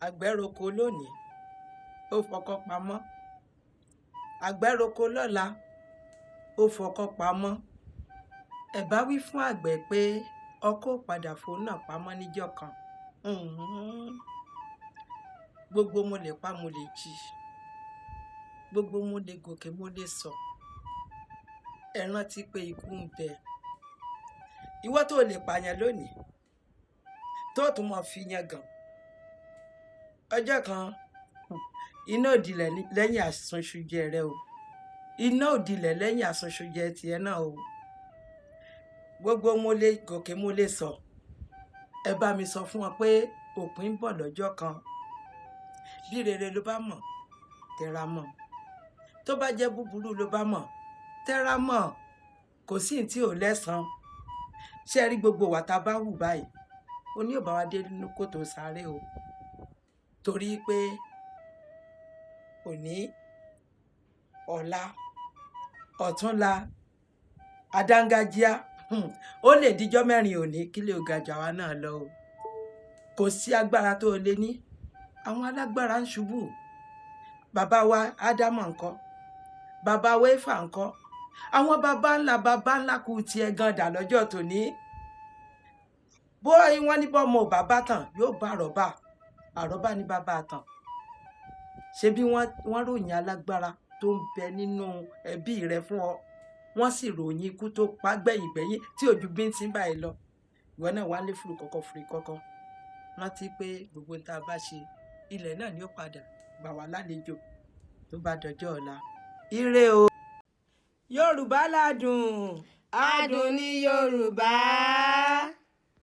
àgbẹ̀roko lónìí ó fọkọ́ pamọ́, àgbẹ̀roko lọ́la ó fọkọ́ pamọ́. ẹ bá wí fún àgbẹ̀ pé ọkọ́ ò padà fòun náà pamọ́ níjọ́ kan. Gbogbo mo lè pa mo lè jí, gbogbo mo lè gòkè mo lè sọ, ẹ rántí pé ikú ń bẹ. Ìwọ tó lè pààyàn lónìí tó tún mọ̀ fi yangàn, ọjọ́ kan iná òdìlẹ̀ lẹ́yìn àsunṣujẹ rẹ o, iná òdìlẹ̀ lẹ́yìn àsunṣujẹ tiẹ̀ náà o. Gbogbo mo lè gòkè mo lè sọ, ẹ bá mi sọ fún wọn pé òpin ń bọ̀ lọ́jọ́ kan. Bí rere ló bá mọ̀ tẹra mọ́, tó bá jẹ́ búburú ló bá mọ̀ tẹra mọ́, kò sí ní tí ò lẹ́san. Ṣé ẹ rí gbogbo wa tá a bá hù báyìí oní ò bá wa dé nínú kòtò sáré o, torí pé òní ọ̀la ọ̀túnla adáńgájíá ó lè díjọ́ mẹ́rin òní kí lè gàjà wa náà lọ o. Kò sí agbára tó lè ní, àwọn alágbára ń ṣubú. Bàbá wa Ádámọ̀ ńkọ́, bàbá wa Éfà ńkọ́, àwọn bàbá ńlá kù tiẹ̀ gan dà lọ́jọ́ tòní. Bó wọ́n ní bọ́mọ ò bàbá tàn yóò bá àrọ́bà, àrọ́bà ní bàbá tàn. Ṣé bí wọ́n ròyìn alágbára tó ń bẹ nínú ẹbí rẹ fún ọ, wọ́n sì ròyìn ikú tó pa gbẹ̀yìn tí ojú bí ń ti báyìí lọ. Ìwọ náà wá lé fúru kọ̀kọ̀ rántí pé gbogbo tá a bá ṣe ilẹ̀ náà ni ó padà gbà wá lálejò tó bá dọjọ́ ọ̀la. Ire o. Yorùbá ládùn. Adùn ni Yorùbá.